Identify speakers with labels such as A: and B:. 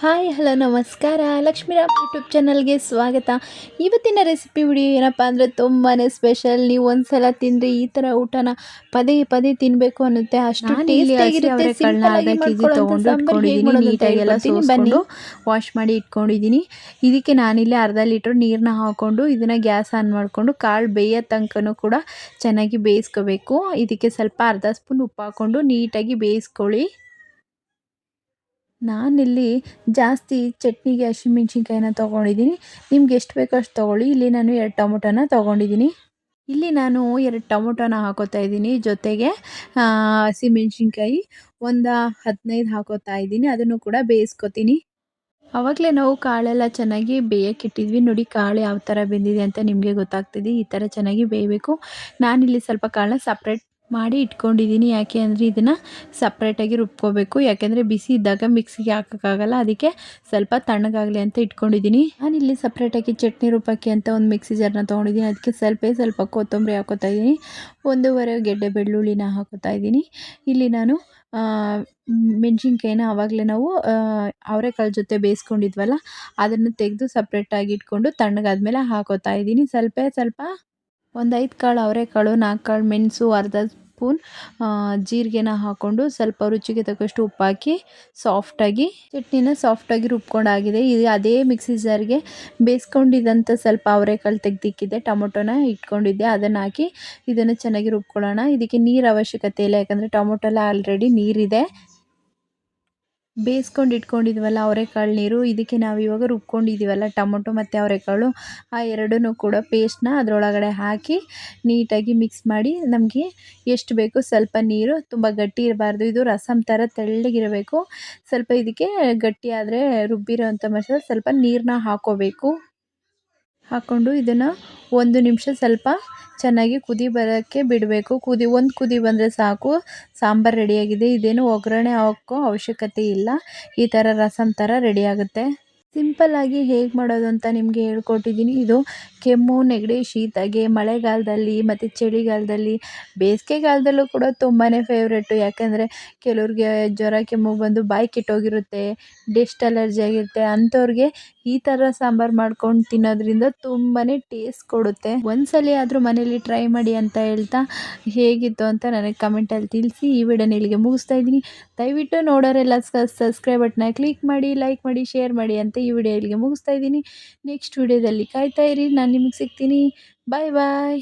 A: Hi hello ನಮಸ್ಕಾರ Lakshmiram YouTube ಚಾನಲ್ಗೆ ಸ್ವಾಗತ. ಇವತ್ತಿನ ರೆಸಿಪಿ ವಿಡಿಯೋ ಏನಪ್ಪ ಅಂದರೆ ತುಂಬಾ ಸ್ಪೆಷಲ್. ನೀವು ಒಂದ್ಸಲ ತಿಂದರೆ ಈ ಥರ ಊಟನ ಪದೇ ಪದೇ ತಿನ್ನಬೇಕು ಅನ್ನುತ್ತೆ, ಅಷ್ಟು
B: ನಾನಿಲ್ಲಿ ಹಸಿ
A: ಟೇಸ್ಟಿಯಾಗಿರುತ್ತೆ.
B: ಅವರೆಕಾಳನ್ನ
A: ಸಿಂಪಲ್ಲಾಗಿ
B: ಅರ್ಧ ಕೆಜಿ
A: ಮಾಡ್ಕೊಳ್ಳೋಂಥ
B: ತೊಗೊಂಡು
A: ಸಾಂಬಾರು ಹೇಗೆ
B: ಇಟ್ಕೊಂಡಿದ್ದೀನಿ.
A: ಮಾಡೋದು ಅಂತ
B: ನೀಟಾಗಿ ಎಲ್ಲ
A: ಹೇಳ್ಕೊಡ್ತೀನಿ, ಬನ್ನಿ.
B: ಸೋಸ್ಕೊಂಡು ವಾಶ್ ಮಾಡಿ ಇಟ್ಕೊಂಡಿದ್ದೀನಿ. ಇದಕ್ಕೆ ನಾನಿಲ್ಲಿ ಅರ್ಧ ಲೀಟ್ರ್ ನೀರನ್ನ ಹಾಕ್ಕೊಂಡು ಇದನ್ನು ಗ್ಯಾಸ್ ಆನ್ ಮಾಡಿಕೊಂಡು ಕಾಳು ಬೇಯೋ ತನಕನೂ ಕೂಡ ಚೆನ್ನಾಗಿ ಬೇಯಿಸ್ಕೋಬೇಕು. ಇದಕ್ಕೆ ಸ್ವಲ್ಪ ಅರ್ಧ ಸ್ಪೂನ್ ಉಪ್ಪು ಹಾಕ್ಕೊಂಡು ನೀಟಾಗಿ ಬೇಯಿಸ್ಕೊಳ್ಳಿ. ನಾನಿಲ್ಲಿ ಜಾಸ್ತಿ ಚಟ್ನಿಗೆ ಹಸಿಮೆಣ್ಸಿನ್ಕಾಯಿನ ತೊಗೊಂಡಿದ್ದೀನಿ. ನಿಮ್ಗೆ ಎಷ್ಟು ಬೇಕೋ ಅಷ್ಟು ತೊಗೊಳ್ಳಿ. ಇಲ್ಲಿ ನಾನು 2 ಟೊಮೊಟೊನ ತೊಗೊಂಡಿದ್ದೀನಿ. ಇಲ್ಲಿ ನಾನು 2 ಟೊಮೊಟೊನ ಹಾಕೋತಾ ಇದ್ದೀನಿ. ಜೊತೆಗೆ ಹಸಿಮೆಣ್ಸಿನ್ಕಾಯಿ ಒಂದು 15 ಹಾಕೋತಾ ಇದ್ದೀನಿ. ಅದನ್ನು ಕೂಡ ಬೇಯಿಸ್ಕೊತೀನಿ. ಆವಾಗಲೇ ನಾವು ಕಾಳೆಲ್ಲ ಚೆನ್ನಾಗಿ ಬೇಯಕ್ಕಿಟ್ಟಿದ್ವಿ. ನೋಡಿ ಕಾಳು ಯಾವ ಥರ ಬೆಂದಿದೆ ಅಂತ ನಿಮಗೆ ಗೊತ್ತಾಗ್ತಿದೆ. ಈ ಥರ ಚೆನ್ನಾಗಿ ಬೇಯಬೇಕು. ನಾನಿಲ್ಲಿ ಸ್ವಲ್ಪ ಕಾಳನ್ನ ಸಪ್ರೇಟ್ ಮಾಡಿ ಇಟ್ಕೊಂಡಿದ್ದೀನಿ. ಯಾಕೆ ಅಂದರೆ ಇದನ್ನು ಸಪ್ರೇಟಾಗಿ ರುಬ್ಕೋಬೇಕು. ಯಾಕೆಂದರೆ ಬಿಸಿ ಇದ್ದಾಗ ಮಿಕ್ಸಿಗೆ ಹಾಕೋಕ್ಕಾಗಲ್ಲ. ಅದಕ್ಕೆ ಸ್ವಲ್ಪ ತಣ್ಣಗಾಗಲಿ ಅಂತ ಇಟ್ಕೊಂಡಿದ್ದೀನಿ. ನಾನಿಲ್ಲಿ ಸಪ್ರೇಟಾಗಿ ಚಟ್ನಿ ರುಬ್ಬಕ್ಕೆ ಅಂತ ಒಂದು ಮಿಕ್ಸಿ ಜಾರನ್ನ ತೊಗೊಂಡಿದ್ದೀನಿ. ಅದಕ್ಕೆ ಸ್ವಲ್ಪ ಕೊತ್ತಂಬರಿ ಹಾಕೋತಾ ಇದ್ದೀನಿ. 1.5 ಗೆಡ್ಡೆ ಬೆಳ್ಳುಳ್ಳಿನ ಹಾಕೋತಾ ಇದ್ದೀನಿ. ಇಲ್ಲಿ ನಾನು ಮೆಣಸಿನ್ಕಾಯಿನ ಆವಾಗಲೇ ನಾವು ಅವರೆಕಾಳು ಜೊತೆ ಬೇಯಿಸ್ಕೊಂಡಿದ್ವಲ್ಲ, ಅದನ್ನು ತೆಗೆದು ಸಪ್ರೇಟಾಗಿ ಇಟ್ಕೊಂಡು ತಣ್ಣಗಾದ್ಮೇಲೆ ಹಾಕೋತಾ ಇದ್ದೀನಿ. ಸ್ವಲ್ಪ ಒಂದು 5 ಕಾಳು ಅವರೆಕಾಳು, 4 ಕಾಳು ಮೆಣಸು, ಅರ್ಧ ಸ್ಪೂನ್ ಜೀರಿಗೆನ ಹಾಕ್ಕೊಂಡು ಸ್ವಲ್ಪ ರುಚಿಗೆ ತಕ್ಕಷ್ಟು ಉಪ್ಪು ಹಾಕಿ ಚಟ್ನಿನ ಸಾಫ್ಟಾಗಿ ರುಬ್ಕೊಂಡಾಗಿದೆ. ಇದು ಅದೇ ಮಿಕ್ಸಿ ಜಾರ್ಗೆ ಬೇಯಿಸ್ಕೊಂಡಿದ್ದಂಥ ಸ್ವಲ್ಪ ಅವರೆಕಾಳು ತೆಗೆದಿಕ್ಕಿದ್ದೆ, ಟೊಮೊಟೊನ ಇಟ್ಕೊಂಡಿದ್ದೆ, ಅದನ್ನು ಹಾಕಿ ಇದನ್ನು ಚೆನ್ನಾಗಿ ರುಬ್ಕೊಳ್ಳೋಣ. ಇದಕ್ಕೆ ನೀರು ಅವಶ್ಯಕತೆ ಇಲ್ಲ, ಯಾಕಂದರೆ ಟೊಮೊಟೊಲ್ಲ ಆಲ್ರೆಡಿ ನೀರಿದೆ. ಬೇಯಿಸ್ಕೊಂಡು ಇಟ್ಕೊಂಡಿದ್ವಲ್ಲ ಅವರೆಕಾಳು ನೀರು, ಇದಕ್ಕೆ ನಾವು ಇವಾಗ ರುಬ್ಕೊಂಡಿದ್ದೀವಲ್ಲ ಟೊಮೊಟೊ ಮತ್ತು ಅವರೆಕಾಳು, ಆ ಎರಡನ್ನೂ ಕೂಡ ಪೇಸ್ಟ್ನ ಅದರೊಳಗಡೆ ಹಾಕಿ ನೀಟಾಗಿ ಮಿಕ್ಸ್ ಮಾಡಿ, ನಮಗೆ ಎಷ್ಟು ಬೇಕು ಸ್ವಲ್ಪ ನೀರು, ತುಂಬ ಗಟ್ಟಿ ಇರಬಾರ್ದು. ಇದು ರಸಮ್ ಥರ ತೆಳ್ಳಗಿರಬೇಕು. ಸ್ವಲ್ಪ ಇದಕ್ಕೆ ಗಟ್ಟಿ ಆದರೆ ರುಬ್ಬಿರೋಂಥ ಮಸಾಲೆ ಸ್ವಲ್ಪ ನೀರನ್ನ ಹಾಕ್ಕೊಂಡು ಇದನ್ನು 1 ನಿಮಿಷ ಸ್ವಲ್ಪ ಚೆನ್ನಾಗಿ ಕುದಿ ಬರೋಕ್ಕೆ ಬಿಡಬೇಕು. ಒಂದು ಕುದಿ ಬಂದರೆ ಸಾಕು, ಸಾಂಬಾರು ರೆಡಿಯಾಗಿದೆ. ಇದೇನು ಒಗ್ಗರಣೆ ಹಾಕೋ ಅವಶ್ಯಕತೆ ಇಲ್ಲ. ಈ ಥರ ರಸಮ್ ಥರ ರೆಡಿಯಾಗುತ್ತೆ. ಸಿಂಪಲ್ಲಾಗಿ ಹೇಗೆ ಮಾಡೋದು ಅಂತ ನಿಮಗೆ ಹೇಳ್ಕೊಟ್ಟಿದ್ದೀನಿ. ಇದು ಕೆಮ್ಮು, ನೆಗಡಿ, ಶೀತಗೆ ಮಳೆಗಾಲದಲ್ಲಿ ಮತ್ತು ಚಳಿಗಾಲದಲ್ಲಿ, ಬೇಸಿಗೆಗಾಲದಲ್ಲೂ ಕೂಡ ತುಂಬಾ ಫೇವ್ರೇಟು. ಯಾಕೆಂದರೆ ಕೆಲವ್ರಿಗೆ ಜ್ವರ ಕೆಮ್ಮು ಬಂದು ಬಾಯಿ ಕೆಟ್ಟೋಗಿರುತ್ತೆ, ಡಸ್ಟ್ ಅಲರ್ಜಿ ಆಗಿರುತ್ತೆ, ಅಂಥವ್ರಿಗೆ ಈ ಥರ ಸಾಂಬಾರು ಮಾಡ್ಕೊಂಡು ತಿನ್ನೋದ್ರಿಂದ ತುಂಬಾ ಟೇಸ್ಟ್ ಕೊಡುತ್ತೆ. ಒಂದ್ಸಲ ಆದರೂ ಮನೇಲಿ ಟ್ರೈ ಮಾಡಿ ಅಂತ ಹೇಳ್ತಾ, ಹೇಗಿತ್ತು ಅಂತ ನನಗೆ ಕಮೆಂಟಲ್ಲಿ ತಿಳಿಸಿ. ಈ ವಿಡಿಯೋನ ಇಲ್ಲಿಗೆ ಮುಗಿಸ್ತಾ ಇದ್ದೀನಿ. ದಯವಿಟ್ಟು ನೋಡೋರೆಲ್ಲ ಸಬ್ಸ್ಕ್ರೈಬ್ ಬಟನ್ನ ಕ್ಲಿಕ್ ಮಾಡಿ, ಲೈಕ್ ಮಾಡಿ, ಶೇರ್ ಮಾಡಿ ಅಂತ ಈ ವಿಡಿಯೋ ಇಲ್ಲಿಗೆ ಮುಗಿಸ್ತಾ ಇದ್ದೀನಿ. ನೆಕ್ಸ್ಟ್ ವಿಡಿಯೋದಲ್ಲಿ ಕಾಯ್ತಾ ಇರಿ, ನಾನು ನಿಮಗೆ ಸಿಗ್ತೀನಿ. ಬಾಯ್ ಬಾಯ್.